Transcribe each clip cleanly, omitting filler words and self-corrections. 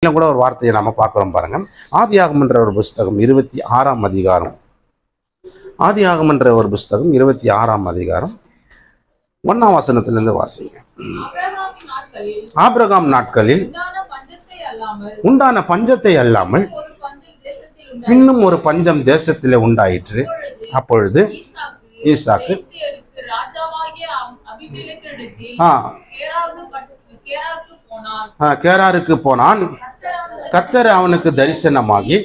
கூட ஒரு வார்த்தையை நம்ம பார்க்குறோம் பாருங்க. ஆதியாகமம் என்ற ஒரு புஸ்தகம் 26ஆம் அதிகாரம். ஆதியாகமம் என்ற ஒரு புஸ்தகம் 26ஆம் அதிகாரம் 1ஆம் வசனத்திலிருந்து வாசிங்க. ஆபிரகாம் நாட்களில் உண்டான பஞ்சத்தை அல்லாமல் இன்னும் ஒரு பஞ்சம் தேசத்திலே உண்டாயிற்று. அப்பொழுது ஈசாக்கு கேராருக்கு போனான். கர்த்தர் அவனுக்கு தரிசனமாகி,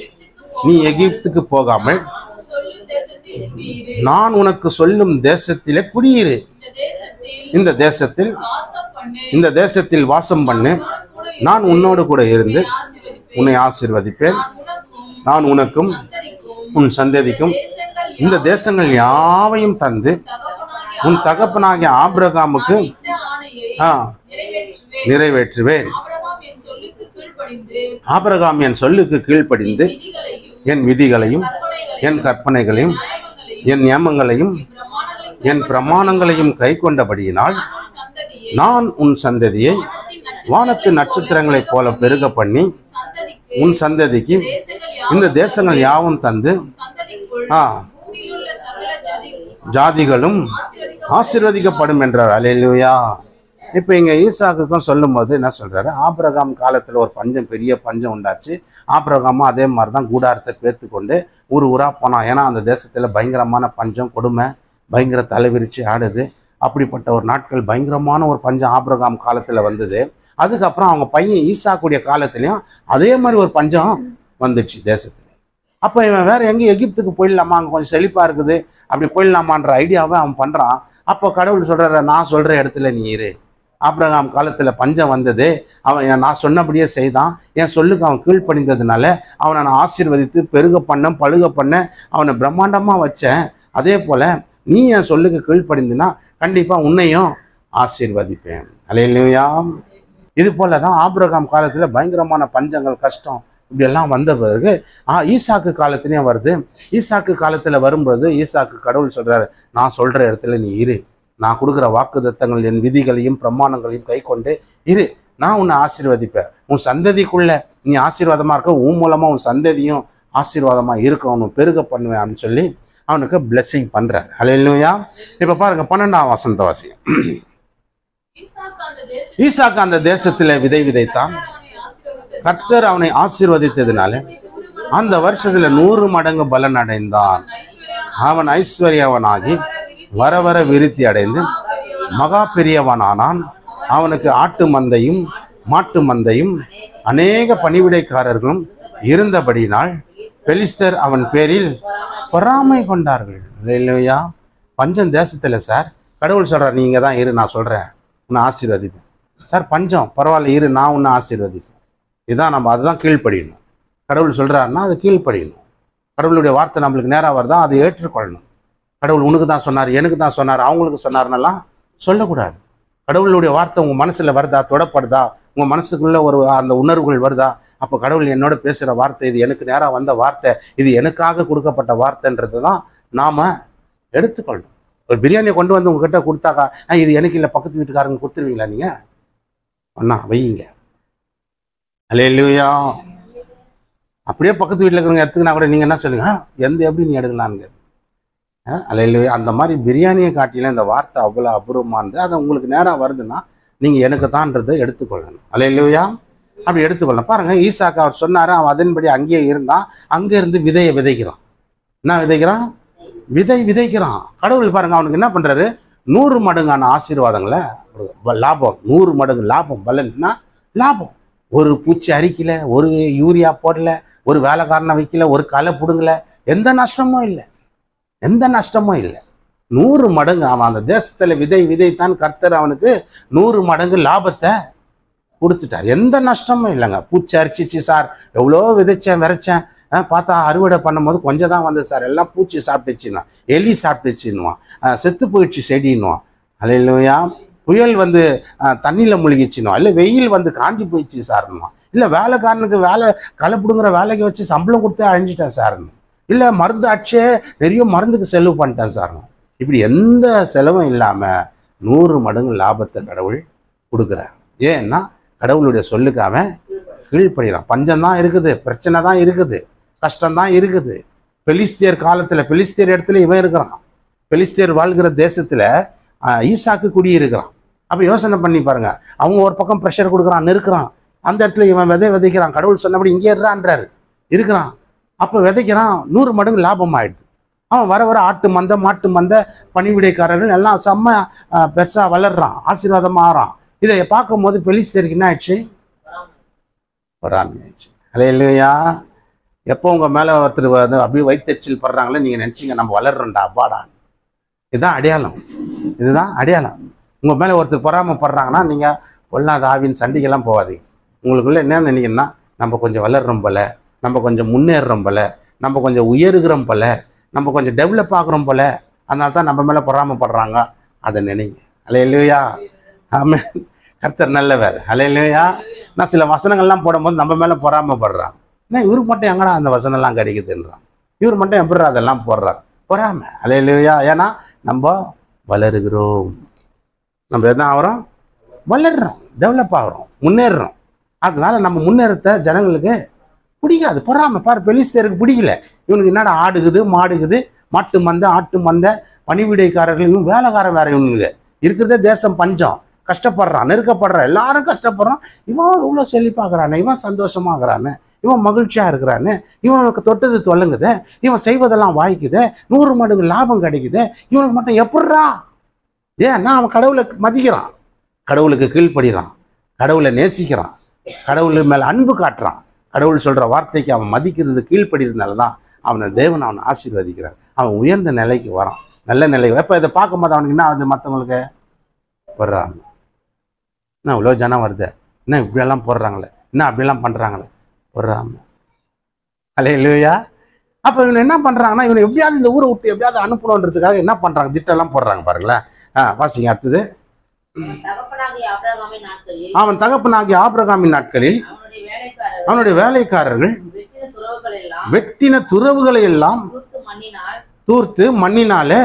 நீ எகிப்துக்கு போகாமல் நான் உனக்கு சொல்லும் தேசத்திலே குடியிரு, இந்த தேசத்தில் வாசம் பண்ணு, நான் உன்னோடு கூட இருந்து உன்னை ஆசீர்வதிப்பேன், நான் உனக்கும் உன் சந்ததிக்கும் இந்த தேசங்கள் யாவையும் தந்து உன் தகப்பனாகிய ஆபிரகாமுக்கு நிறைவேற்றுவேன். ஆபிரகாம் என் சொல்லுக்கு கீழ்ப்படிந்து என் விதிகளையும் என் கற்பனைகளையும் என் நியமங்களையும் என் பிரமாணங்களையும் கை கொண்டபடியினால் நான் உன் சந்ததியை வானத்து நட்சத்திரங்களைப் போல பெருக பண்ணி உன் சந்ததிக்கு இந்த தேசங்கள் யாவும் தந்து ஜாதிகளும் ஆசீர்வதிக்கப்படும் என்றார். அல்லேலூயா. இப்போ இங்கே ஈசாக்குக்கும் சொல்லும் போது என்ன சொல்றாரு? ஆபிரகாம் காலத்தில் ஒரு பஞ்சம், பெரிய பஞ்சம் உண்டாச்சு. ஆபிரகாமும் அதே மாதிரி தான் கூடாரத்தை பேர்த்து கொண்டு ஊரா போனான். ஏன்னா அந்த தேசத்தில் பயங்கரமான பஞ்சம், கொடுமை, பயங்கர தலைவிரிச்சு ஆடுது. அப்படிப்பட்ட ஒரு நாட்கள் பயங்கரமான ஒரு பஞ்சம் ஆபிரகாம் காலத்தில் வந்தது. அதுக்கப்புறம் அவங்க பையன் ஈசாக்குடைய காலத்துலேயும் அதே மாதிரி ஒரு பஞ்சம் வந்துடுச்சு தேசத்தில். அப்போ இவன் வேற எங்கே எகிப்துக்கு போயிடலாமா, அங்கே கொஞ்சம் செழிப்பாக இருக்குது, அப்படி போயிடலாமான்ற ஐடியாவை அவன் பண்ணுறான். அப்போ கடவுள் சொல்கிற, நான் சொல்கிற இடத்துல நீ இரு. ஆபிரகாம் காலத்தில் பஞ்சம் வந்தது, அவன் நான் சொன்னபடியே செய்தான். என் சொல்லுக்கு அவன் கீழ்ப்படிந்ததுனால அவனை நான் ஆசீர்வதித்து பெருக பண்ண பழுக பண்ண அவனை பிரம்மாண்டமாக வச்சேன். அதே போல் நீ என் சொல்லுக்கு கீழ்ப்படிந்துன்னா கண்டிப்பாக உன்னையும் ஆசீர்வதிப்பேன். அல்லேலூயா. இது போல தான் ஆபிரகாம் காலத்தில் பயங்கரமான பஞ்சங்கள், கஷ்டம் இப்படியெல்லாம் வந்த பிறகு ஈசாக்கு காலத்துலேயும் வருது. ஈசாக்கு காலத்தில் வரும்போது ஈசாக்கு கடவுள் சொல்கிறாரு, நான் சொல்கிற இடத்துல நீ இரு, நான் கொடுக்குற வாக்குத்தத்தங்கள் என் விதிகளையும் பிரமாணங்களையும் கை கொண்டு இரு, நான் உன்னை ஆசீர்வதிப்பேன், உன் சந்ததிக்குள்ள நீ ஆசீர்வாதமாக இருக்க, உன் மூலமாக உன் சந்ததியும் ஆசீர்வாதமாக இருக்கணும், பெருக பண்ணுவேன் அப்படின்னு சொல்லி அவனுக்கு பிளெஸிங் பண்ணுறாரு. அல்லேலூயா. இப்போ பாருங்க 12ஆம் வசனத்தை வாசிங்க. ஈசாக்கு அந்த தேசத்தில் விதை விதைத்தான். கர்த்தர் அவனை ஆசீர்வதித்ததுனால அந்த வருஷத்துல 100 மடங்கு பலன் அடைந்தான். அவன் ஐஸ்வர்யவனாகி வர வர விருத்தி அடைந்து மகா பெரியவனானான். அவனுக்கு ஆட்டு மந்தையும் மாட்டு மந்தையும் அநேக பணிவிடைக்காரர்களும் இருந்தபடியினால் பெலிஸ்தர் அவன் பேரில் பொறாமை கொண்டார்கள். இல்லையா? பஞ்சம் தேசத்துல சார், கடவுள் சொல்றார், நீங்க தான் இரு, நான் சொல்றேன், உன்னை ஆசீர்வதிப்பேன். சார் பஞ்சம், பரவாயில்ல இரு, நான் உன்னை ஆசீர்வதிப்பேன். இதுதான் நம்ம அதுதான் கீழ்ப்படியணும். கடவுள் சொல்கிறாருன்னா அது கீழ்ப்படியணும். கடவுளுடைய வார்த்தை நம்மளுக்கு நேராக வருதா அதை ஏற்றுக்கொள்ளணும். கடவுள் உனக்கு தான் சொன்னார், எனக்கு தான் சொன்னார், அவங்களுக்கு சொன்னார்னெல்லாம் சொல்லக்கூடாது. கடவுளுடைய வார்த்தை உங்கள் மனசில் வருதா, தொடப்படுதா, உங்கள் மனசுக்குள்ள ஒரு அந்த உணர்வுகள் வருதா, அப்போ கடவுள் என்னோட பேசுகிற வார்த்தை, இது எனக்கு நேராக வந்த வார்த்தை, இது எனக்காக கொடுக்கப்பட்ட வார்த்தைன்றது தான் நாம் எடுத்துக்கொள்ளணும். ஒரு பிரியாணியை கொண்டு வந்து உங்ககிட்ட கொடுத்தாக்கா, இது எனக்கு இல்லை பக்கத்து வீட்டுக்காரங்க கொடுத்துருவீங்களா? நீங்கள் ஒன்றா வையுங்க. அல்லேலூயா. அப்படியே பக்கத்து வீட்டில் இருக்கிறவங்க எடுத்துக்கினா கூட நீங்கள் என்ன சொல்லுங்க, எப்படி நீ எடுக்கலான்னு. அல்லேலூயா. அந்த மாதிரி பிரியாணியை காட்டிலும் இந்த வார்த்தை அவ்வளோ அபூர்வமானது. அது உங்களுக்கு நேராக வருதுன்னா நீங்கள் எனக்கு தான்றதை எடுத்துக்கொள்ளணும். அல்லேலூயா. அப்படி எடுத்துக்கொள்ளணும். பாருங்கள், ஈசாக்கு அவர் சொன்னார், அவன் அதன்படி அங்கேயே இருந்தான். அங்கே இருந்து விதையை விதைக்கிறான். என்ன விதைக்கிறான்? விதை விதைக்கிறான். கடவுள் பாருங்கள் அவனுக்கு என்ன பண்ணுறாரு, 100 மடங்கான ஆசீர்வாதங்களை, லாபம், 100 மடங்கு லாபம், பலன்னா லாபம். ஒரு பூச்சி அரிக்கல, ஒரு யூரியா போடல, ஒரு வேலைக்காரனை வைக்கல, ஒரு களை பிடுங்கல, எந்த நஷ்டமும் இல்லை, எந்த நஷ்டமும் இல்லை. 100 மடங்கு அவன் அந்த தேசத்துல விதை விதைத்தான். கர்த்தர் அவனுக்கு 100 மடங்கு லாபத்தை கொடுத்துட்டார். எந்த நஷ்டமும் இல்லைங்க. பூச்சி அரிச்சிச்சு சார், எவ்வளோ விதைச்சேன் விரைச்சேன், பார்த்தா அறுவடை பண்ணும்போது கொஞ்சம் தான் வந்து சார், எல்லாம் பூச்சி சாப்பிட்டுச்சுன்னா, எலி சாப்பிட்டுச்சுன்னுவான், செத்து போயிடுச்சு செடின்னுவான். அல்லேலூயா. புயல் வந்து தண்ணியில் முழுகிச்சுனுவான், இல்லை வெயில் வந்து காஞ்சி போயிடுச்சு சார்னுவான், இல்லை வேலைக்காரனுக்கு களை பிடுங்குற வேலைக்கு வச்சு சம்பளம் கொடுத்தே அழிஞ்சிட்டேன் சார்னு, இல்லை மருந்து அடிச்சே நிறைய மருந்துக்கு செலவு பண்ணிட்டேன் சார்னு. இப்படி எந்த செலவும் இல்லாமல் 100 மடங்கு லாபத்தை கடவுள் கொடுக்குறார். ஏன்னா கடவுளுடைய சொல்லுக்கு அவன் கீழ்ப்படுகிறான். பஞ்சம் தான் இருக்குது, பிரச்சனை தான் இருக்குது, கஷ்டம்தான் இருக்குது. பெலிஸ்தியர் காலத்துல, பெலிஸ்தியர் இடத்துல இவன் இருக்கிறான். பெலிஸ்தியர் வாழ்கிற தேசத்துல ஈசாக்கு குடியிருக்கிறான். அப்ப யோசனை பண்ணி பாருங்க, அவங்க ஒரு பக்கம் ப்ரெஷர் கொடுக்குறான், நெருக்கிறான். அந்த இடத்துல இவன் விதைக்கிறான். கடவுள் சொன்னபடி இங்கே இருறான்றாரு, இருக்கிறான். அப்போ விதைக்கிறான், 100 மடங்கு லாபம் ஆயிடுது. அவன் வர வர ஆட்டு மந்த மாட்டு மந்த பணிவிடைக்காரர்கள் எல்லாம் செம்ம பெருசா வளர்றான், ஆசீர்வாதமா ஆறான். இதை பார்க்கும் போது பெலிஸ்தியருக்கு என்ன ஆயிடுச்சு? பொறாமை ஆயிடுச்சு. அல்லேலூயா. எப்போ உங்க மேல ஒருத்தர் வந்து அப்படியே வயிற்றுச்சல் படுறாங்களே, நீங்க நினைச்சீங்க நம்ம வளர்றோம்டா அப்பாடா. இதுதான் அடையாளம், இதுதான் அடையாளம். உங்க மேல ஒருத்தர் பொறாமப்படுறாங்கன்னா நீங்க பொல்லாத ஆவின் சண்டைக்கெல்லாம் போகாதீங்க. உங்களுக்குள்ள என்ன நினைக்கிறீங்கன்னா, நம்ம கொஞ்சம் வளர்றோம் போல, நம்ம கொஞ்சம் முன்னேறுறோம் போல, நம்ம கொஞ்சம் உயர்கிறோம் போல, நம்ம கொஞ்சம் டெவலப் ஆகுறோம் போல, அதனால தான் நம்ம மேல பொறாமப்படுறாங்க. அதை நினைங்க. அல்லேலூயா. ஆமென். கர்த்தர் நல்லவர். அல்லேலூயா. நான் சில வசனங்கள்லாம் போடும்போது நம்ம மேல பொறாமப்படுறான். ஏன்னா இவருக்கு மட்டும் எங்கடா அந்த வசனம்லாம் கிடைக்குதுன்றான், இவர் மட்டும் எப்படி அதெல்லாம் போடுறார்? பொறாமை. அல்லேலூயா. ஏன்னா நம்ம வளருகிறோம், நம்ம என்ன ஆகிறோம்? வளர்றோம், டெவலப் ஆகிறோம், முன்னேறுறோம். அதனால நம்ம முன்னேறத்தை ஜனங்களுக்கு பிடிக்காது. பொறாமை. பாரு, பெலிஸ்தியருக்கு பிடிக்கல. இவனுக்கு என்னடா ஆடுகுது மாடுகுது, மாட்டு மந்த ஆட்டு மந்த பணிவிடைக்காரர்கள், இவன் வேலைக்காரன் வேற. இவனுக்கு இருக்கிறதே தேசம் பஞ்சம், கஷ்டப்படுறான், நெருக்கப்படுறான், எல்லாரும் கஷ்டப்படுறான். இவன் இவ்வளோ செழிப்பாகிறானே, இவன் சந்தோஷமாகறானே, இவன் மகிழ்ச்சியா இருக்கிறானே, இவனுக்கு தொட்டது தொல்லுங்குது, இவன் செய்வதெல்லாம் வாய்க்குது, 100 மடங்கு லாபம் கிடைக்குது, இவனுக்கு மட்டும் எப்பட்றா? ஏன்னா அவன் கடவுளை மதிக்கிறான், கடவுளுக்கு கீழ்ப்படுகிறான், கடவுளை நேசிக்கிறான், கடவுள் மேல அன்பு காட்டுறான். கடவுள் சொல்ற வார்த்தைக்கு அவன் மதிக்கிறது கீழ்ப்படுறதுனால தான் அவனை தேவன் அவனை ஆசீர்வதிக்கிறான். அவன் உயர்ந்த நிலைக்கு வரான், நல்ல நிலைக்கு. எப்போ இதை பார்க்கும்போது அவனுக்கு என்ன ஆகுது? மற்றவங்களுக்கு வர்றாங்க, என்ன இவ்வளோ ஜனம் வருது, என்ன இப்படியெல்லாம் போடுறாங்களே, என்ன அப்படியெல்லாம் பண்றாங்களே, வர்றாங்க. அல்லேலூயா. அப்போ இவனை என்ன பண்றாங்கன்னா, இவனை எப்படியாவது இந்த ஊரை விட்டு எப்படியாவது அனுப்பணுன்றதுக்காக என்ன பண்றாங்க? திட்டெல்லாம் போடுறாங்க பாருங்களேன். வாசிங்க அடுத்தது. அவன் தகப்பனாகிய ஆபிரகாமின் நாட்களில் அவனுடைய வேலைக்காரர்கள் வெட்டின துறவுகளை எல்லாம் தூர்த்து மண்ணினாலே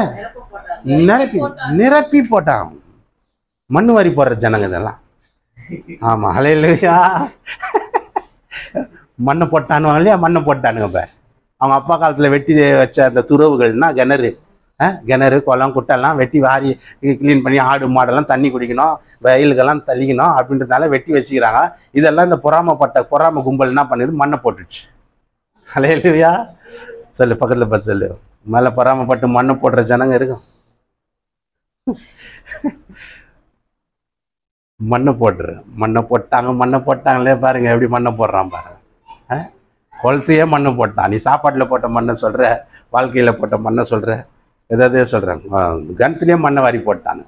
நிரப்பி போட்டான். மண்ணு வாரி போடுற ஜனங்க இதெல்லாம். ஆமா. அல்லேலூயா. மண்ணை போட்டானுங்க இல்லையா? மண்ணை போட்டானுங்க பார். அவங்க அப்பா காலத்துல வெட்டி வச்ச அந்த துறவுகள்னா கிணறு குளம் குட்டெல்லாம் வெட்டி வாரி கிளீன் பண்ணி ஆடு மாடெல்லாம் தண்ணி குடிக்கணும், வயலுக்கெல்லாம் தள்ளிக்கணும் அப்படின்றதால வெட்டி வச்சுக்கிறாங்க. இதெல்லாம் இந்த பொறாம கும்பல் என்ன பண்ணுது? மண்ணை போட்டுச்சு. அல்லேலூயா. சொல்லு, பக்கத்துல பார்த்து சொல்லு. மேல பொறாமப்பட்டு மண்ணை போடுற ஜனங்க இருக்கும். மண்ணை போட்டாங்களே பாருங்க, எப்படி மண்ணை போடுறான் பாருங்க. குளத்தையே மண்ணை போட்டான். நீ சாப்பாட்டுல போட்ட மண்ணை சொல்ற, வாழ்க்கையில போட்ட மண்ணை சொல்ற, ஏதாவது சொல்றேன். கணத்திலேயே மண்ணை வாரி போட்டானு.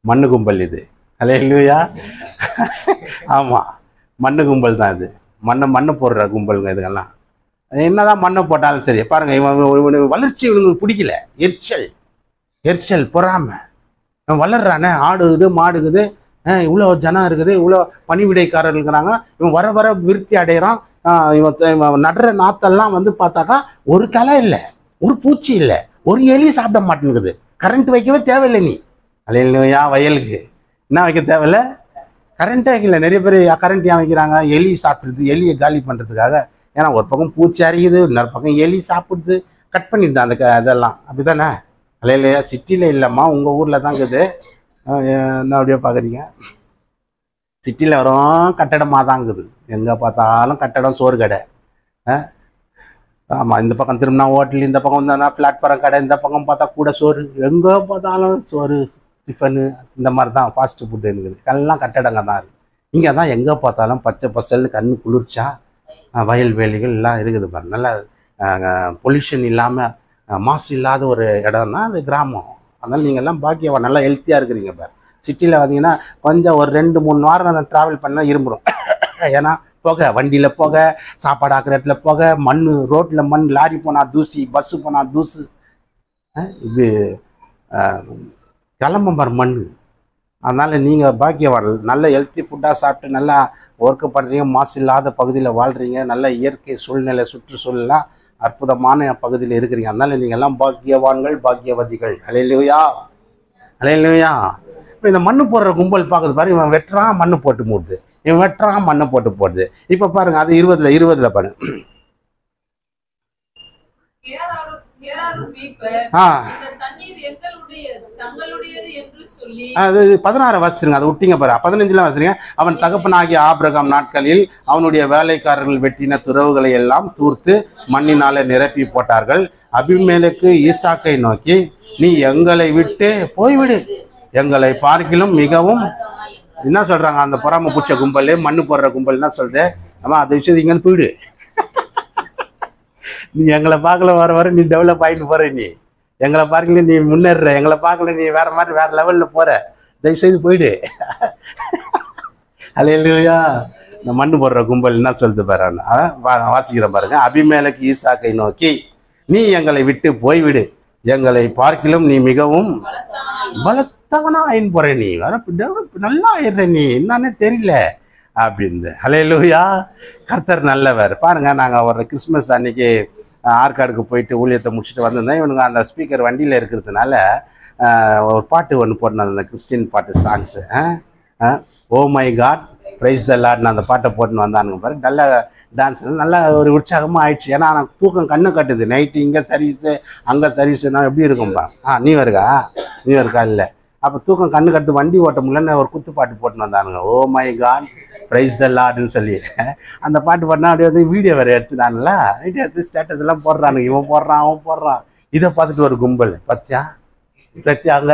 மண்ணு கும்பல் இது. அல்லேலூயா. ஆமா, மண்ணு கும்பல் தான் இது. மண்ணை போடுற கும்பலுங்க இதுங்கெல்லாம். என்னதான் மண்ணை போட்டாலும் சரி பாருங்க, இவன் வளர்ச்சி இவங்களுக்கு பிடிக்கல. எரிச்சல் பொறாமை. இவன் வளர்றானே, ஆடுகுது மாடுகுது, இவ்வளோ ஜனம் இருக்குது, இவ்வளோ பணிவிடைக்காரர்கள் இருக்கிறாங்க, இவன் வர வர விருத்தி அடைகிறான். இவன் நடுற நாத்தெல்லாம் வந்து பார்த்தாக்கா ஒரு களை இல்லை, ஒரு பூச்சி இல்லை, ஒரு எலி சாப்பிட மாட்டேங்குது. கரண்ட் வைக்கவே தேவையில்லை நீ. அல்லேலூயா. வயலுக்கு என்ன வைக்க தேவையில்ல? கரண்ட்டே வைக்கல. நிறைய பேர் கரண்ட் ஏன் வைக்கிறாங்க? எலி சாப்பிடுறது, எலியை காலி பண்ணுறதுக்காக. ஏன்னா ஒரு பக்கம் பூச்சி அரிக்குது, இன்னொரு பக்கம் எலி சாப்பிடுது, கட் பண்ணிடுது அந்த இதெல்லாம். அப்படிதானே? அல்லேலூயா. சிட்டியில் இல்லைம்மா, உங்கள் ஊரில் தான் இருக்குது. என்ன அப்படியே பார்க்குறீங்க? சிட்டியில் வரும் கட்டடமாக தான் இருக்குது. எங்கே பார்த்தாலும் கட்டடம், சோறு கடை. ஆமாம், இந்த பக்கம் திரும்பினா ஹோட்டல், இந்த பக்கம் வந்தா பிளாட்ஃபாரம் கடை, இந்த பக்கம் பார்த்தா கூட சோறு, எங்கே பார்த்தாலும் சோறு, டிஃபனு, இந்த மாதிரி தான் ஃபாஸ்ட் ஃபுட்டு இருக்குது. எல்லாம் கட்டடங்க தான் இருக்குது. இங்கே தான் எங்கே பார்த்தாலும் பச்சை பசல், கண்ணு குளிர்ச்சா, வயல்வெளிகள் எல்லாம் இருக்குது பாரு. நல்லா பொல்யூஷன் இல்லாமல், மாசு இல்லாத ஒரு இடம் தான் அது கிராமம். அதனால் நீங்கள் எல்லாம் பாக்கியவா நல்லா ஹெல்த்தியாக இருக்கிறீங்க பாரு. சிட்டியில் பார்த்தீங்கன்னா கொஞ்சம் ஒரு 2-3 வாரம் ட்ராவல் பண்ணால் இரும்புடும். ஏன்னா போக, வண்டியில் போக, சாப்பாடு ஆக்கிற இடத்துல போக, மண், ரோட்டில் மண், லாரி போனால் தூசி, பஸ்ஸு போனால் தூசு, இப்படி கிளம்ப மண். அதனால் நீங்கள் பாக்கியவான், நல்ல ஹெல்த்தி ஃபுட்டாக சாப்பிட்டு நல்லா ஒர்க்கு பண்ணுறீங்க, மாசு இல்லாத பகுதியில் வாழ்கிறீங்க, நல்ல இயற்கை சூழ்நிலை சுற்றுச்சூழலாம் அற்புதமான பகுதியில் இருக்கிறீங்க. அதனால் நீங்கள் எல்லாம் பாக்கியவான்கள், பாக்கியவதிகள். அல்லேலூயா. அல்லேலூயா. இப்போ இந்த மண்ணு போடுற கும்பல் பார்க்குறது பாரு, இவன் வெட்டுறான், மண்ணு போட்டு மூடுது. இவன் வெட்டுறான், மண்ணை போட்டு போடுது. இப்ப பாருங்க, அது 20 பாருங்க. அது 16 வாசிருங்க, அதை விட்டீங்க பாரு. 15 வாசிருங்க. அவன் தகப்பனாகிய ஆபிரகாம் நாட்களில் அவனுடைய வேலைக்காரர்கள் வெட்டின துறவுகளை எல்லாம் தூர்த்து மண்ணினால நிரப்பி போட்டார்கள். அபிமெலேக்கு ஈசாக்கை நோக்கி, நீ எங்களை விட்டு போய்விடு, எங்களை பார்க்கிலும் மிகவும் என்ன சொல்றாங்க அந்த பொறாம பூச்ச கும்பல், மண்ணு போடுற கும்பல் என்ன சொல்றது, ஆமா அதை விஷயத்து இங்கன்னு போயிடு, நீ எங்களை பார்க்கல வர நீ டெவலப் ஆகிட்டு போற, நீ எங்களை பார்க்கல நீ முன்னேற, எங்களை பார்க்கல நீ வேற மாதிரி வேற லெவல்ல போற, தயவு செய்து போயிடு. அல்லேலூயா. இந்த மண்ணு போடுற கும்பல் என்ன சொல்லுது பாரு, வாசிக்கிற பாருங்க. அபிமெலேக்கு ஈசாக்கை நோக்கி, நீ எங்களை விட்டு போய்விடு, எங்களை பார்க்கிலும் நீ மிகவும் பலத்தவனா ஆயின் போற, நீ வர நல்லா ஆயிடுற, நீ என்னன்னே தெரியல அப்படின்னு. அல்லேலூயா. கர்த்தர் நல்லவர். பாருங்க, நாங்க ஒரு கிறிஸ்மஸ் அன்னைக்கு ஆற்காடுக்கு போயிட்டு ஊழியத்தை முடிச்சுட்டு வந்திருந்தேன். இவனுங்க அந்த ஸ்பீக்கர் வண்டியில இருக்கிறதுனால ஒரு பாட்டு ஒன்று போட்டேன், அந்த கிறிஸ்டின் பாட்டு songs. Oh my God praise the லார்ட்னு அந்த பாட்டை போட்டுன்னு வந்தானுங்க பாரு. நல்ல டான்ஸ், நல்லா ஒரு உற்சாகமாக ஆயிடுச்சு. ஏன்னா எனக்கு தூக்கம் கண்ணு கட்டுது. நைட்டு இங்கே சர்வீஸு அங்கே சர்வீஸுனா எப்படி இருக்கும்பா? நீ இருக்கா இல்லை, அப்போ தூக்கம் கண்ணு கட்டு, வண்டி ஓட்ட முடியலன்னு ஒரு குத்து பாட்டு போட்டுன்னு வந்தானுங்க. Oh my God praise the லார்ட்னு சொல்லி அந்த பாட்டு பாடினா அப்படியே வந்து வீடியோ வேறு எடுத்துனான்ல, வீடியோ எடுத்து ஸ்டேட்டஸ் எல்லாம் போடுறானுங்க. இவன் போடுறான், அவன் போடுறான். இதை பார்த்துட்டு ஒரு கும்பல் பத்தியாங்க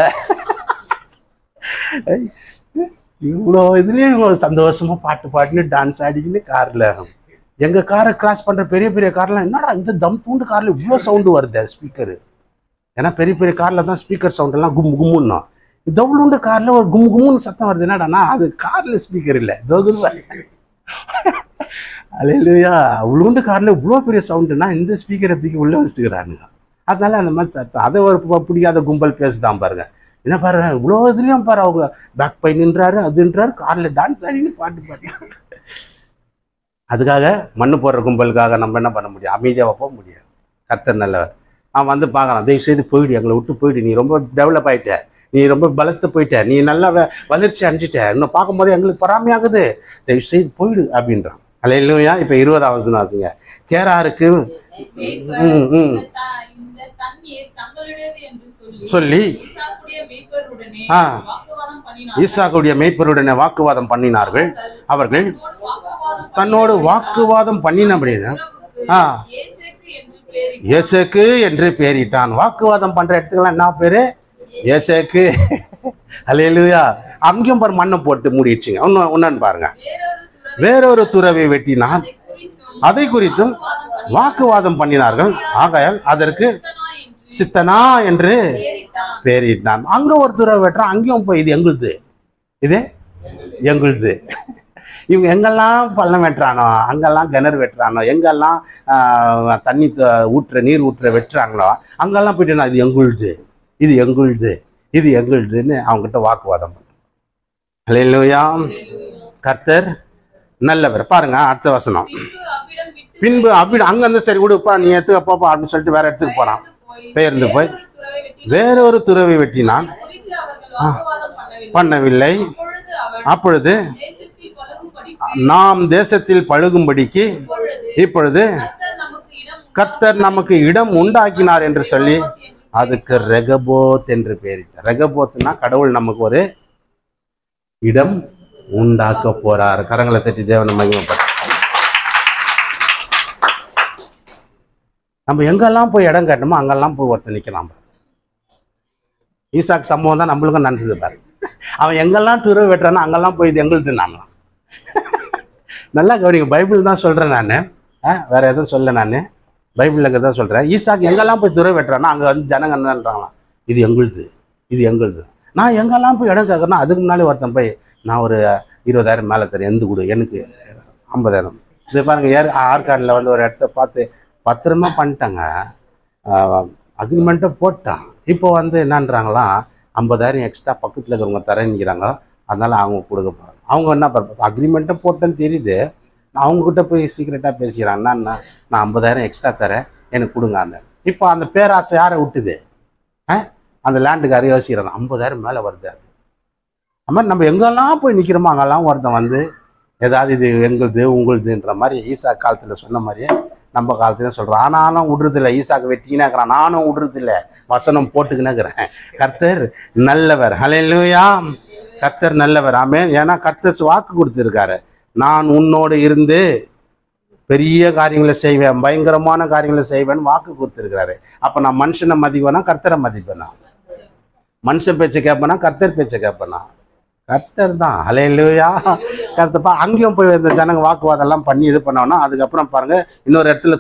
இவ்வளோ இதுலேயும் இவ்வளோ சந்தோஷமா பாட்டு பாட்டுன்னு டான்ஸ் ஆடிக்கின்னு காரில், எங்கள் காரை கிராஸ் பண்ணுற பெரிய பெரிய கார்லாம் என்னடா இந்த தம் தூண்டு காரில் இவ்வளோ சவுண்டு வருது ஸ்பீக்கரு. ஏன்னா பெரிய பெரிய காரில் தான் ஸ்பீக்கர் சவுண்டெல்லாம் கும்முன்னும். தவுளுண்டு காரில் ஒரு கும்முன்னு சத்தம் வருது. என்னடானா அது காரில் ஸ்பீக்கர் இல்லை, அல்லேலூயா. அவ்வளோண்டு காரில் இவ்வளோ பெரிய சவுண்டுனா இந்த ஸ்பீக்கரை தூக்கி உள்ளே வச்சுக்கிறானுங்க. அதனால அந்த மாதிரி சத்தம். அதை ஒரு பிடிக்காத கும்பல் பேசுதான் பாருங்க. என்ன பாரு, இவ்வளோ இதுலேயும் பாரு, அவங்க பேக் பை நின்றாரு, அதுன்றாரு, காரில் டான்ஸ் ஆடின்னு பாட்டு பாடி. அதுக்காக மண்ணு போடுற கும்பலுக்காக நம்ம என்ன பண்ண முடியும்? அமைதியாக போக முடியாது. கர்த்தர் நல்லவர். அவன் வந்து பார்க்கலாம், தயவு செய்து போயிடு, எங்களை விட்டு போயிடு, நீ ரொம்ப டெவலப் ஆகிட்ட, நீ ரொம்ப பலத்து போயிட்ட, நீ நல்லா வளர்ச்சி அடைஞ்சிட்ட, இன்னும் பார்க்கும்போது எங்களுக்கு பொறாமையாகுது, தயவு செய்து போயிடு அப்படின்றான். அல்லேலூயா. இப்போ 20வது வாசிங்க. கேராருக்கு சொல்லி ஈசாக்குடைய மேய்ப்பருடனே வாக்குவாதம் பண்ணினார்கள். அவர்கள் தன்னோடு வாக்குவாதம் பண்ணினபடின்னு ஏசேக்கு என்று பெயரிட்டான். வாக்குவாதம் பண்ற இடத்துக்கெல்லாம் என்ன பேரு? ஏசேக்கு. அல்லேலூயா. அங்கேயும் பாரு மண்ணை போட்டு மூடிடுச்சுங்க. ஒன்னு பாருங்க, வேறொரு துறவை வெட்டினான், அதை குறித்தும் வாக்குவாதம் பண்ணினார்கள். ஆகையால் அதற்கு சித்தனா என்று பெயரிட்டான். அங்க ஒரு துறவை வெட்டுறான், அங்கேயும் போய் இது எங்களுது, இது எங்களுது. இவங்க எங்கெல்லாம் பள்ளம் வெட்டுறானோ, அங்கெல்லாம் கிணறு வெட்டுறானோ, எங்கெல்லாம் தண்ணி நீர் ஊற்றுற வெட்டுறாங்களோ, அங்கெல்லாம் போயிட்டு இது எங்களுது, இது எங்களுது, இது எங்களுதுன்னு அவங்ககிட்ட வாக்குவாதம் பண்ண. அல்லேலூயா. கர்த்தர் நல்லவர். பாருங்க அடுத்த வசனம். பின்பு அங்க அந்த சரி விடுப்பா, நீ எடுத்துக்கப்பா அப்படின்னு சொல்லிட்டு வேற இடத்துக்கு போறான். பெயர்ந்து போய் வேறொரு துறவை வெட்டினான், பண்ணவில்லை. அப்பொழுது நாம் தேசத்தில் பழுகும்படிக்கு இப்பொழுது கர்த்தர் நமக்கு இடம் உண்டாக்கினார் என்று சொல்லி அதுக்கு ரெகபோத் என்று பெயரிட்டார். ரெகபோத்னா கடவுள் நமக்கு ஒரு இடம் உண்டாக்க போறார். கரங்களை தட்டி தேவனை மகிமைப்பட்ட. நம்ம எங்கெல்லாம் போய் இடம் கட்டணுமோ அங்கெல்லாம் போய் ஒருத்தர் நிற்கலாம். ஈசாக்கு சம்பவம் தான் நம்மளுக்கும் நடந்தது பாரு. அவன் எங்கெல்லாம் துறவு வெட்டுறானோ அங்கெல்லாம் போய் இது எங்களுக்கு நாங்களாம். நல்லா கவனிங்க, பைபிள் தான் சொல்கிறேன் நான், வேற எதுவும் சொல்ல, நான் பைபிளுக்கு தான் சொல்கிறேன். ஈசாக்கு எங்கெல்லாம் போய் துறவு வெட்டுறானோ அங்கே வந்து ஜனங்க என்னன்றாங்களாம், இது எங்களுது, இது எங்களுது. நான் எங்கெல்லாம் போய் இடம் கேட்குறேன்னா அதுக்கு முன்னாலே ஒருத்தன் போய் நான் ஒரு 20,000 மேலே தரேன், எந்த கொடு, எனக்கு 50,000. இது பாருங்க, ஆற்காடில் வந்து ஒரு இடத்த பார்த்து பத்திரமா பண்ணிட்டாங்க, அக்ரிமெண்ட்டை போட்டான். இப்போ வந்து என்னன்றாங்களாம், 50,000 எக்ஸ்ட்ரா பக்கத்தில் இருக்கிறவங்க தரேன்னுக்கிறாங்க, அதனால அவங்க கொடுக்க போகிறாங்க. அவங்க என்ன பண்ணுறாங்க, அக்ரிமெண்ட்டை போட்டேன்னு தெரியுது, அவங்கக்கிட்ட போய் சீக்கிரட்டாக பேசிக்கிறாங்க, நான் 50,000 எக்ஸ்ட்ரா தரேன், எனக்கு கொடுங்க. அந்த இப்போ அந்த பேராசை யாரை விட்டுது? அந்த லேண்டுக்கார யோசிக்கிறாங்க, 50,000 மேலே வருது. அது மாதிரி நம்ம எங்கெல்லாம் போய் நிற்கிறோமோ அங்கெல்லாம் ஒருத்தன் வந்து ஏதாவது இது எங்களுது உங்களுதுன்ற மாதிரி ஈசா காலத்தில் சொன்ன மாதிரியே நம்ம காலத்துல சொல்கிறோம். ஆனாலும் விடுறதில்ல. ஈசாக்கு வெட்டிக்கினே இருக்கிறான், நானும் விடுறதில்ல, வசனம் போட்டுக்கினே இருக்கிறேன். கர்த்தர் நல்லவர். ஹல்லேலூயா. கர்த்தர் நல்லவர். ஆமென். ஏன்னா கர்த்தர் வாக்கு கொடுத்துருக்காரு, நான் உன்னோடு இருந்து பெரிய காரியங்களை செய்வேன், பயங்கரமான காரியங்களை செய்வேன்னு வாக்கு கொடுத்துருக்கிறாரு. அப்போ நான் மனுஷனை மதிப்பேனா கர்த்தரை மதிப்பேனா? மனுஷன் பேச்சை கேட்பேனா கர்த்தர் பேச்சை கேட்பேனா? கர்த்தர் தான். ஹல்லேலூயா. கர்த்தப்பா. அங்கேயும் போய் இந்த ஜனங்க வாக்குவாதம் எல்லாம் பண்ணி இது பண்ணோன்னா அதுக்கப்புறம் பாருங்க இன்னொரு இடத்துல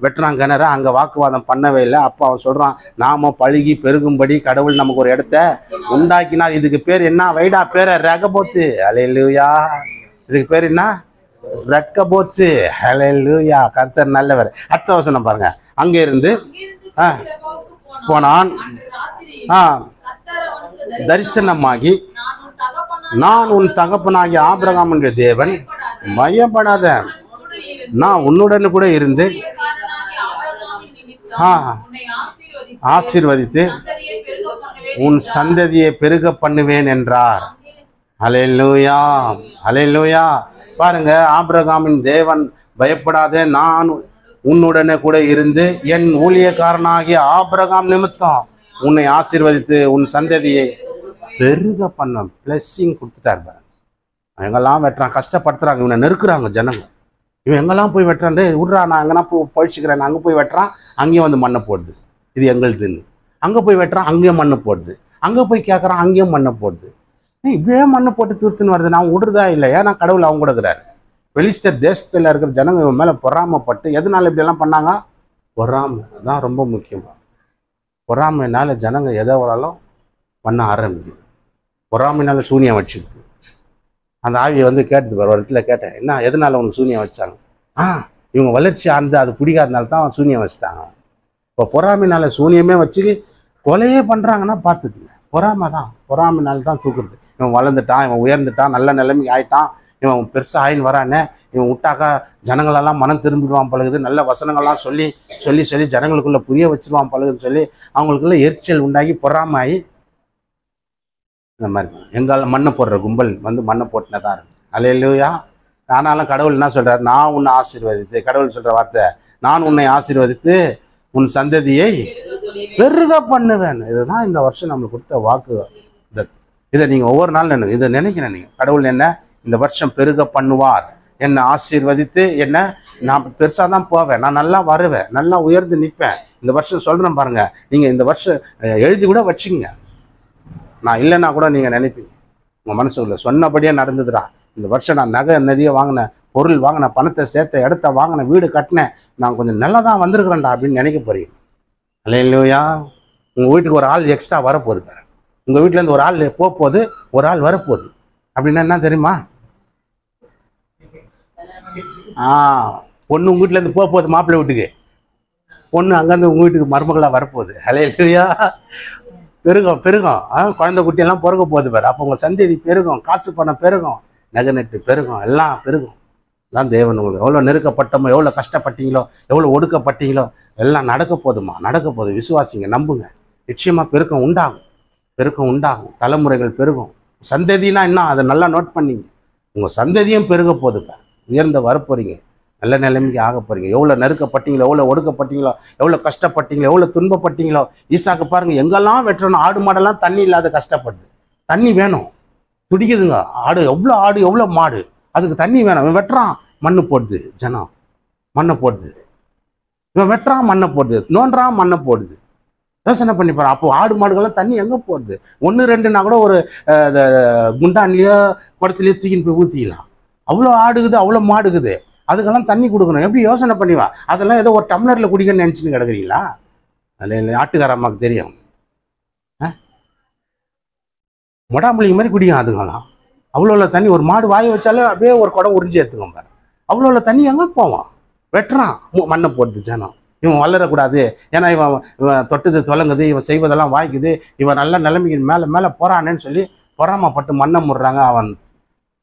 வெட்டுறான் கிணறு, அங்கே வாக்குவாதம் பண்ணவே இல்லை. அப்போ அவன் சொல்கிறான், நாம பழுகி பெருகும்படி கடவுள் நமக்கு ஒரு இடத்த உண்டாக்கினார். இதுக்கு பேர் என்ன வைடா பேரை ரெகபோத்து. ஹல்லேலூயா. இதுக்கு பேர் என்ன? ரெக்கபோத்து. ஹல்லேலூயா. கர்த்தர் நல்லவர். அடுத்த வசனம் பாருங்க. அங்கே இருந்து போனான், தரிசனமாகி, நான் உன் தகப்பனாகிய ஆபிரகாம் என்கிற தேவன், பயப்படாத, நான் உன்னுடன் கூட இருந்து ஆசீர்வதித்து உன் சந்ததியை பெருக பண்ணுவேன் என்றார். ஹல்லேலூயா. ஹல்லேலூயா. பாருங்க, ஆபிரகாமின் தேவன் பயப்படாத, நான் உன்னுடனே கூட இருந்து என் ஊழியக்காரனாகிய ஆபிரகாம் நிமித்தம் உன்னை ஆசீர்வதித்து உன் சந்ததியை பெருக பண்ண பிளஸ்ஸிங் கொடுத்துட்டார். எங்கெல்லாம் வெட்டுறான், கஷ்டப்படுத்துறாங்க, இவனை நெருக்குறாங்க ஜனங்க. இவன் எங்கெல்லாம் போய் வெட்டுறான், விட்றா நான் எங்கன்னா போய் பழிச்சுக்கிறேன். அங்கே போய் வெட்டுறான், அங்கேயும் வந்து மண்ணை போடுது, இது எங்களுதுன்னு. அங்கே போய் வெட்டுறான், அங்கேயும் மண்ணை போடுது. அங்கே போய் கேட்குறான், அங்கேயும் மண்ணை போடுது. இப்படியே மண்ணை போட்டு துருத்துன்னு வருது. நான் விடுறதா இல்லை, ஏன்னா கடவுள் அவங்க கொடுக்குறாரு. பெலிஸ்தர் தேசத்தில் இருக்கிற ஜனங்க இவன் மேலே பொறாமப்பட்டு, எதனால இப்படியெல்லாம் பண்ணாங்க? பொறாமை தான் ரொம்ப முக்கியமாக. பொறாமைனால ஜனங்க எதை வராலும் பண்ண ஆரம்பிக்குது. பொறாமைனால சூனியம் வச்சுக்குது. அந்த ஆவியை வந்து கேட்டது ஒரு இடத்துல கேட்டேன், என்ன எதனால உனக்கு சூனியம் வச்சாங்க? இவங்க வளர்ச்சி ஆழ்ந்து அது பிடிக்காதனால தான் சூனியம் வச்சுட்டாங்க. இப்போ பொறாமைனால சூனியமே வச்சு கொலையே பண்ணுறாங்கன்னா பார்த்துக்குங்க. பொறாமை தான், பொறாமைனால தான் தூக்குறது. இவன் வளர்ந்துட்டான், இவன் உயர்ந்துட்டான், நல்ல நிலைமைக்கு ஆயிட்டான், இவன் பெருசாக ஆயின்னு வரானே, இவன் விட்டாக்கா ஜனங்களெல்லாம் மனம் திரும்பிடுவான் பழகுது, நல்ல வசனங்கள்லாம் சொல்லி சொல்லி சொல்லி ஜனங்களுக்குள்ளே புரிய வச்சிருவான் பழகுதுன்னு சொல்லி அவங்களுக்குள்ள எரிச்சல் உண்டாகி பொறாமாயி இந்த மாதிரி எங்கால மண்ணை போடுற கும்பல் வந்து மண்ணை போட்டுனதான் இருக்கு. ஹல்லேலூயா. ஆனாலும் கடவுள் என்ன சொல்கிறார்? நான் உன்னை ஆசீர்வதித்து, கடவுள் சொல்கிற வார்த்தை, நான் உன்னை ஆசீர்வதித்து உன் சந்ததியை பெருக பண்ணுவேன். இதுதான் இந்த வருஷம் நம்மளுக்கு கொடுத்த வாக்கு. இதை நீங்கள் ஒவ்வொரு நாள் இதை நினைக்கிறேன். நீங்கள் கடவுள் என்ன இந்த வருஷம் பெருக பண்ணுவார், என்னை ஆசீர்வதித்து, என்ன நான் பெருசாக தான் போவேன், நான் நல்லா வருவேன், நல்லா உயர்ந்து நிற்பேன். இந்த வருஷம் சொல்கிறேன் பாருங்க. நீங்கள் இந்த வருஷம் எழுதி கூட வச்சுங்க. நான் இல்லைன்னா கூட நீங்கள் நினைப்பீங்க உங்கள் மனசுக்குள்ள, சொன்னபடியே நடந்ததுடா, இந்த வருஷம் நான் நகை நதியை வாங்கினேன், பொருள் வாங்கினேன், பணத்தை சேர்த்த, இடத்த வாங்கினேன், வீடு கட்டினேன், நான் கொஞ்சம் நல்லா தான் வந்திருக்கிறேன்டா அப்படின்னு நினைக்க போறீங்க. ஹல்லேலூயா. உங்கள் வீட்டுக்கு ஒரு ஆள் எக்ஸ்ட்ரா வரப்போகுது பாரு. உங்கள் வீட்டிலேருந்து ஒரு ஆள் போகுது, ஒரு ஆள் வரப்போகுது. அப்படின்னா என்ன தெரியுமா? பொண்ணு உங்கள் வீட்டிலேருந்து போகுது மாப்பிள்ளை வீட்டுக்கு, பொண்ணு அங்கேருந்து உங்கள் வீட்டுக்கு மருமகளாக வரப்போகுது. ஹல்லேலூயா. பெருகும் பெருகும். குழந்தை குட்டியெல்லாம் பிறக்க போகுது பாரு. அப்போ உங்கள் சந்ததி பெருகும், காசு பணம் பெருகும், நகை நட்டு பெருகும், எல்லாம் பெருகும். தான் தேவன் உங்களுக்கு எவ்வளோ நெருக்கப்பட்டமோ, எவ்வளோ கஷ்டப்பட்டீங்களோ, எவ்வளோ ஒடுக்கப்பட்டீங்களோ எல்லாம் நடக்க போதுமா, நடக்க போகுது. விசுவாசிங்க, நம்புங்க. நிச்சயமாக பெருக்கம் உண்டாகும், பெருக்கம் உண்டாகும், தலைமுறைகள் பெருகும். சந்ததினா என்ன, அதை நல்லா நோட் பண்ணிங்க. உங்கள் சந்ததியும் பெருக போகுது பாரு. உயர்ந்த வரப்போறீங்க, நல்ல நிலைமைக்கு ஆக போறீங்க. எவ்வளோ நெருக்கப்பட்டீங்களோ, எவ்வளோ ஒடுக்கப்பட்டீங்களோ, எவ்வளோ கஷ்டப்பட்டீங்களோ, எவ்வளோ துன்பப்பட்டீங்களோ. ஈசாக்கு பாருங்க, எங்கெல்லாம் வெட்டணும், ஆடு மாடெல்லாம் தண்ணி இல்லாத கஷ்டப்படுது. தண்ணி வேணும், துடிக்குதுங்க. ஆடு எவ்வளோ மாடு, அதுக்கு தண்ணி வேணும். இவன் வெட்டுறான், மண்ணு போடுது, ஜனம் மண்ணை போடுது. இவன் வெட்டுறான், மண்ணை போடுது, நோன்றான், மண்ணை போடுது. யோசனை பண்ணி பாரு. அப்போ ஆடு மாடுகள்லாம் தண்ணி எங்கே போடுது? 1-2 கூட ஒரு குண்டான்லையோ குடத்துலையோ தூக்கின்னு போய் ஊற்றிக்கலாம். அவ்வளோ ஆடுக்குது, அவ்வளோ மாடுக்குது, அதுக்கெல்லாம் தண்ணி கொடுக்கணும். எப்படி யோசனை பண்ணிவா? அதெல்லாம் ஏதோ ஒரு டம்ளரில் குடிக்கணும்னு நினச்சின்னு கிடக்குறீங்களா? அதில் ஆட்டுக்கார அம்மாவுக்கு தெரியும், மொடாம்புளிங்க மாதிரி குடிக்கும் அதுங்கெல்லாம். அவ்வளோ தண்ணி, ஒரு மாடு வாய வச்சாலே அப்படியே ஒரு குடம் உறிஞ்சி எடுத்துக்கோங்க பாரு. அவ்வளோ தண்ணி எங்கே போவான்? வெட்டுறான், மண்ணை போடுது ஜனம். இவன் வளரக்கூடாது, ஏன்னா இவன் தொட்டது தொலங்குது, இவன் செய்வதெல்லாம் வாய்க்குது, இவன் நல்ல நிலைமைக்கு மேலே மேலே போகிறானேன்னு சொல்லி பொறாமப்பட்டு மண்ணை முடுறாங்க. அவன்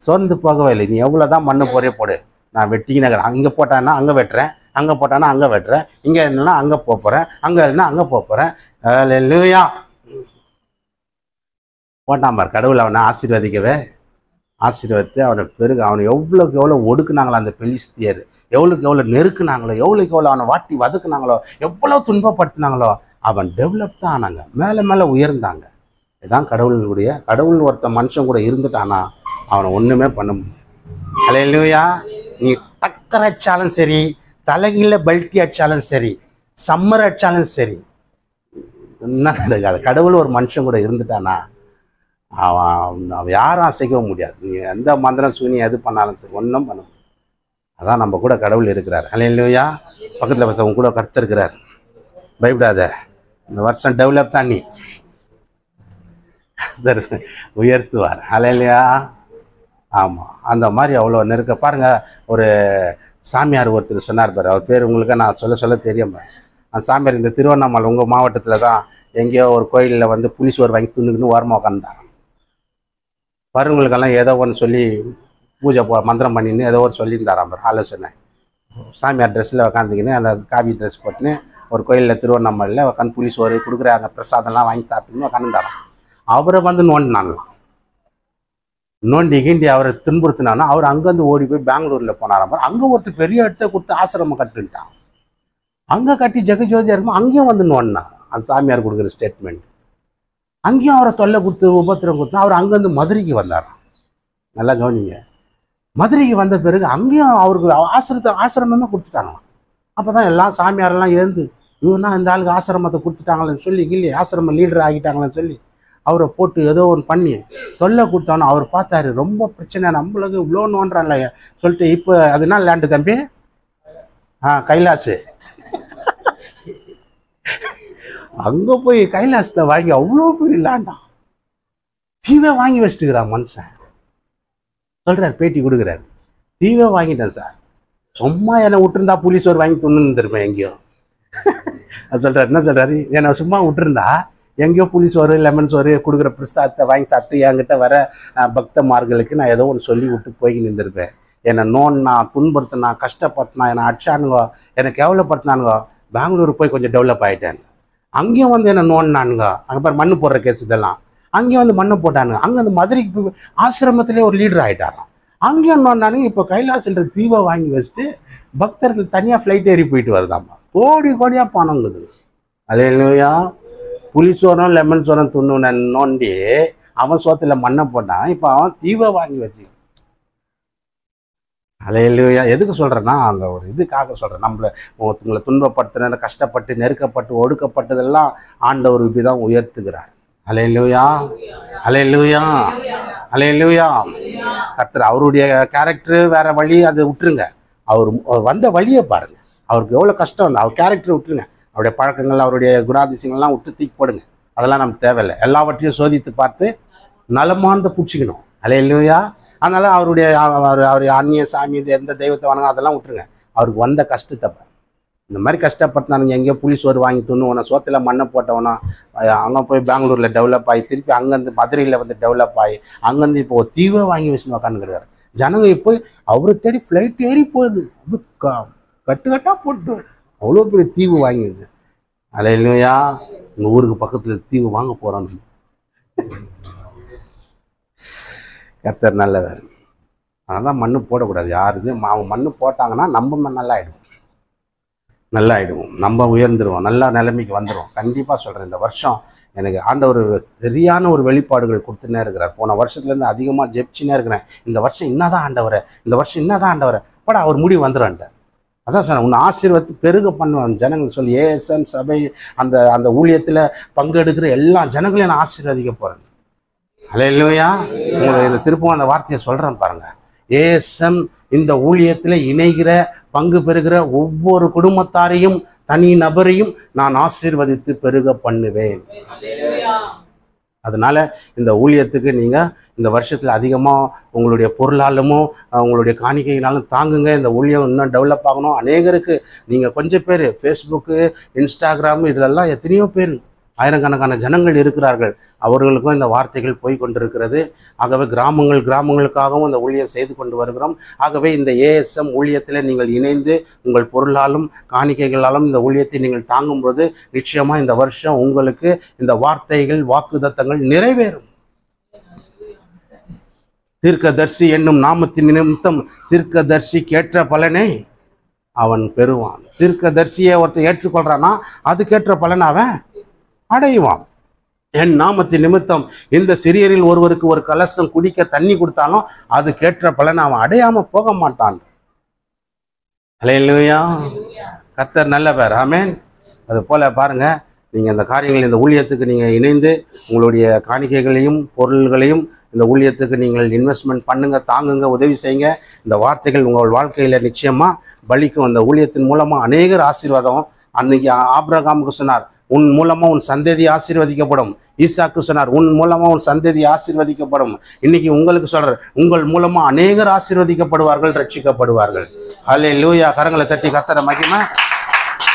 சோர்ந்து போகவே இல்லை. நீ எவ்வளோதான் மண்ணை போடு, நான் வெட்டிக்கினேன். அங்கே போட்டான்னா அங்கே வெட்டுறேன், அங்கே போட்டானா அங்கே வெட்டுறேன், இங்கே இல்லைன்னா அங்கே போகிறேன், அங்கே இல்லைன்னா அங்கே போகிறேன். ஹல்லேலூயா. போட்டான் பார் கடவுள் அவனை ஆசீர்வதிக்கவே. ஆசீர்வதித்து அவனை அவனை எவ்வளோக்கு எவ்வளோ ஒடுக்குனாங்களோ அந்த பெலிஸ்தியர், எவ்வளோக்கு எவ்வளோ நெருக்குனாங்களோ, எவ்வளோக்கு எவ்வளோ அவனை வாட்டி வதக்குனாங்களோ, எவ்வளோ துன்பப்படுத்தினாங்களோ, அவன் டெவலப் தான் ஆனாங்க, மேலே மேலே உயர்ந்தாங்க. இதுதான் கடவுள் ஒருத்த மனுஷன் கூட இருந்துட்டானா அவனை ஒன்றுமே பண்ண முடியாது. அல்லேலூயா. நீ டக்கர் அடிச்சாலும் சரி, தலைகீழ பெல்ட்டி அடிச்சாலும் சரி, சம்மர் அடிச்சாலும் சரி, என்ன நடக்காது. கடவுள் ஒரு மனுஷன் கூட இருந்துட்டானா அவன் யாரும் அசைக்கவும் முடியாது. நீ எந்த மந்திரம் சூனி எது பண்ணாலும் சரி ஒன்றும் பண்ண முடியாது. அதான் நம்ம கூட கடவுள் இருக்கிறார். அல்லேலூயா. பக்கத்தில் பசங்க கூட கர்த்தர் இருக்கிறார். பயப்படாத, இந்த வருஷம் டெவலப் தான், நீ உயர்த்துவார். அல்லேலூயா. ஆமாம், அந்த மாதிரி அவ்வளோ நெருக்க பாருங்க. ஒரு சாமியார் ஒருத்தர் சொன்னார் பாரு, அவர் பேர் உங்களுக்கு நான் சொல்ல தெரியும் பாரு. அந்த சாமியார் இந்த திருவண்ணாமலை உங்கள் மாவட்டத்தில் தான் எங்கேயோ ஒரு கோயிலில் வந்து புளிசோறு வாங்கி துண்ணுக்குன்னு ஓரமாக உட்காந்துட்டாராம். வருவங்களுக்கெல்லாம் ஏதோ ஒன்று சொல்லி பூஜை மந்திரம் பண்ணின்னு ஏதோ ஒரு சொல்லியிருந்தாராம் பாரு ஆலோசனை. சாமியார் ட்ரெஸ்ஸில் உட்காந்துக்கின்னு அந்த காவி ட்ரெஸ் போட்டுன்னு ஒரு கோயிலில் திருவண்ணாமலையில் உட்காந்து புளிசோறு கொடுக்குறாங்க, பிரசாதம்லாம் வாங்கி சாப்பிட்டுன்னு உட்காந்துட்டாராம். அவரை வந்து நோண்டினாங்களாம். நோண்டி கீண்டி அவரை துன்புறுத்தினானா அவர் அங்கேருந்து ஓடி போய் பெங்களூரில் போனாராம். அங்கே ஒருத்தர் பெரிய இடத்த கொடுத்து ஆசிரமம் கட்டுன்ட்டான். அங்கே கட்டி ஜெகஜோதியாக இருக்கும், அங்கேயும் வந்து நோண்டினான். அந்த சாமியார் கொடுக்குற ஸ்டேட்மெண்ட். அங்கேயும் அவரை தொல்லை கொடுத்து உபத்திரம் கொடுத்தா அவர் அங்கேருந்து மதுரைக்கு வந்தாராம். நல்லா கவனிங்க. மதுரைக்கு வந்த பிறகு அங்கேயும் அவருக்கு ஆசிரமமே கொடுத்துட்டாங்களாம். அப்போ தான் எல்லாம் சாமியாரெல்லாம் எழுந்து இவனா இந்த ஆளுக்கு ஆசிரமத்தை கொடுத்துட்டாங்களேன்னு சொல்லி கிள்ளி ஆசிரம லீடர் ஆகிட்டாங்களேன்னு சொல்லி அவரை போட்டு ஏதோ ஒன்று பண்ணி தொல்லை கொடுத்தானோ அவர் பார்த்தாரு, ரொம்ப பிரச்சனை, நம்மளுக்கு இவ்வளோ நோன்றான்ல சொல்லிட்டு இப்போ அதுனா லேண்டு தம்பி கைலாசு. அங்கே போய் கைலாசத்தை வாங்கி அவ்வளோ பெரிய லேண்டான் தீவே வாங்கி வச்சுட்டுக்கிறான் மனுஷன். சொல்கிறார், பேட்டி கொடுக்குறாரு, தீவே வாங்கிட்டேன் சார், சும்மா என்னை விட்டுருந்தா புளிசோறு வாங்கி துண்ணுன்னு இருப்பேன் எங்கேயோ. அது சொல்கிறார், என்ன சொல்கிறாரு, என்னை சும்மா விட்டுருந்தா எங்கேயோ புளிசோறு லெமன் சோறு கொடுக்குற பிரசாதத்தை வாங்கி சாப்பிட்டு என்கிட்ட வர பக்தமார்களுக்கு நான் ஏதோ ஒன்று சொல்லி விட்டு போய் நின்றுருப்பேன். என்னை நோன்னா துன்புறுத்தினா கஷ்டப்பட்டினா என்னை அடிச்சானுங்கோ என்னை கேவலப்படுத்தினானுங்கோ, பெங்களூருக்கு போய் கொஞ்சம் டெவலப் ஆகிட்டேன். அங்கேயும் வந்து என்னை நோன்னானுங்க, அங்கே பாரு மண்ணு போடுற கேஸ் இதெல்லாம், அங்கேயும் வந்து மண்ணை போட்டானுங்க. அங்கே அந்த மதுரைக்கு ஆசிரமத்திலே ஒரு லீடர் ஆகிட்டாராம். அங்கேயும் நோன்னானுங்க. இப்போ கைலாசன்ற தீவை வாங்கி வச்சுட்டு பக்தர்கள் தனியாக ஃப்ளைட் ஏறி போயிட்டு வருதாம்மா, கோடி கோடியாக பணங்குது. அல்லேலூயா. புளிசோரம் லெமன் சோரம் துண்ணு நோண்டி அவன் சோத்துல மண்ணை போட்டான், இப்போ அவன் தீவை வாங்கி வச்சு. அல்லேலூயா. எதுக்கு சொல்கிறேன்னா அந்த ஒரு இதுக்காக சொல்கிறேன். உங்களை துன்பப்படுத்தின கஷ்டப்பட்டு நெருக்கப்பட்டு ஒடுக்கப்பட்டதெல்லாம் ஆண்டவர் இப்படி தான் உயர்த்துகிறார். அல்லேலூயா. அல்லேலூயா. அல்லேலூயா. கர்த்தர் அவருடைய கேரக்டர் வேற வழி, அதை விட்டுருங்க. அவர் வந்த வழியை பாருங்க. அவருக்கு எவ்வளோ கஷ்டம் வந்து அவர் கேரக்டரை விட்டுருங்க. அவருடைய பழக்கங்கள் அவருடைய குணாதிசயங்கள்லாம் விட்டு தூக்கி போடுங்க. அதெல்லாம் நமக்கு தேவையில்லை. எல்லாவற்றையும் சோதித்து பார்த்து நலமானதை பிடிச்சிக்கணும். அல்லேலூயா. அதனால அவருடைய அந்நிய சாமி இது எந்த தெய்வத்தை வணங்க அதெல்லாம் விட்டுருங்க. அவருக்கு வந்த கஷ்டத்தை இந்த மாதிரி கஷ்டப்பட்டானுங்க. எங்கேயோ புளிசோறு வாங்கி துண்ணுவனா சோத்தில் மண்ணை போட்டவனா அங்கே போய் பெங்களூரில் டெவலப் ஆகி திருப்பி அங்கேருந்து மதுரையில் வந்து டெவலப் ஆகி அங்கேருந்து இப்போ ஒரு தீவை வாங்கி வச்சுன்னு உட்காந்து கிடையாது. ஜனங்க இப்போ அவரை தேடி ஃப்ளைட் ஏறி போகுது, கட்டுக்கட்டாக போட்டு அவ்வளோ பெரிய தீவு வாங்கிடுது. அல்லேலூயா. உங்கள் ஊருக்கு பக்கத்தில் தீவு வாங்க போகிறோம். கர்த்தர் நல்லவர். அதனால் மண்ணு போடக்கூடாது யாருக்கு. அவங்க மண்ணு போட்டாங்கன்னா நம்ம நல்லா ஆகிடுவோம், நம்ம உயர்ந்துருவோம், நல்ல நிலைமைக்கு வந்துடுவோம். கண்டிப்பாக சொல்கிறேன், இந்த வருஷம் எனக்கு ஆண்டவர் சரியான ஒரு வெளிப்பாடுகள் கொடுத்துன்னே இருக்கிறார். போன வருஷத்துலேருந்து அதிகமாக ஜெபிச்சுன்னே இருக்கிறேன். இந்த வருஷம் என்னதான் ஆண்டவரை, இந்த வருஷம் என்னதான் ஆண்டவரை பட அவர் முடிவு வந்துடும்ன்ட்டார். அதான் சொன்னேன், உன்னை ஆசீர்வதித்து பெருக பண்ணுவேன் ஜனங்கள் சொல்லி ஏஎஸ்எம் சபை அந்த ஊழியத்தில் பங்கெடுக்கிற எல்லா ஜனங்களையும் நான் ஆசீர்வதிக்க போகிறேன். அல்லேலூயா. உங்களுக்கு இந்த திருப்பம் அந்த வார்த்தையை சொல்கிறேன் பாருங்கள். ஏஎஸ்எம் இந்த ஊழியத்தில் இணைகிற பங்கு பெறுகிற ஒவ்வொரு குடும்பத்தாரையும் தனி நபரையும் நான் ஆசீர்வதித்து பெருக பண்ணுவேன். அதனால இந்த ஊழியத்துக்கு நீங்கள் இந்த வருஷத்தில் அதிகமாக உங்களுடைய பொருளாலுமோ உங்களுடைய காணிக்கையினாலும் தாங்குங்க. இந்த ஊழியம் இன்னும் டெவலப் ஆகணும். அநேகருக்கு நீங்கள் கொஞ்சம் பேர் ஃபேஸ்புக்கு இன்ஸ்டாகிராமு இதிலெல்லாம் எத்தனையோ பேர் ஆயிரக்கணக்கான ஜனங்கள் இருக்கிறார்கள். அவர்களுக்கும் இந்த வார்த்தைகள் போய் கொண்டிருக்கிறது. ஆகவே கிராமங்களுக்காகவும் இந்த ஊழியம் செய்து கொண்டு வருகிறோம். ஆகவே இந்த ஏஎஸ்எம் ஊழியத்தில் நீங்கள் இணைந்து உங்கள் பொருளாலும் காணிக்கைகளாலும் இந்த ஊழியத்தை நீங்கள் தாங்கும்போது நிச்சயமாக இந்த வருஷம் உங்களுக்கு இந்த வார்த்தைகள் வாக்குத்தத்தங்கள் நிறைவேறும். தீர்க்கதரிசி என்னும் நாமத்தின் நிமித்தம் தீர்க்கதரிசிக்கேற்ற பலனை அவன் பெறுவான். தீர்க்கதரிசியை ஒருத்தர் ஏற்றுக்கொள்றான்னா அதுக்கேற்ற பலனை அவன் அடைவான். என் நாமத்தின் நிமித்தம் இந்த சிறியரில் ஒருவருக்கு ஒரு கலசம் குடிக்க தண்ணி கொடுத்தாலும் அதுக்கேற்ற பலனை அவன் அடையாம போக மாட்டான். அல்லேலூயா. கர்த்தர் நல்லவர். ஆமென். அது போல பாருங்க, நீங்க இந்த காரியங்கள் இந்த ஊழியத்துக்கு நீங்க இணைந்து உங்களுடைய காணிக்கைகளையும் பொருள்களையும் இந்த ஊழியத்துக்கு நீங்கள் இன்வெஸ்ட்மெண்ட் பண்ணுங்க, தாங்குங்க, உதவி செய்யுங்க. இந்த வார்த்தைகள் உங்கள் வாழ்க்கையில நிச்சயமா பலிக்கும். அந்த ஊழியத்தின் மூலமா அநேகர் ஆசீர்வாதம். அன்னைக்கு ஆபிரகாமுக்கு சொன்னார், உன் மூலமா உன் சந்ததி ஆசீர்வதிக்கப்படும். ஈசாக்கு சொன்னார், உன் மூலமா உன் சந்ததி ஆசீர்வதிக்கப்படும். இன்னைக்கு உங்களுக்கு சொல்றார், உங்கள் மூலமா அநேகர் ஆசீர்வதிக்கப்படுவார்கள், ரட்சிக்கப்படுவார்கள். அல்லேலூயா. கரங்களை தட்டி கர்த்தரை மகிமை.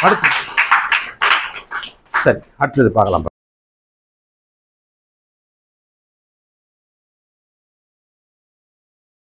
அடுத்து சரி, அடுத்தது பார்க்கலாம்.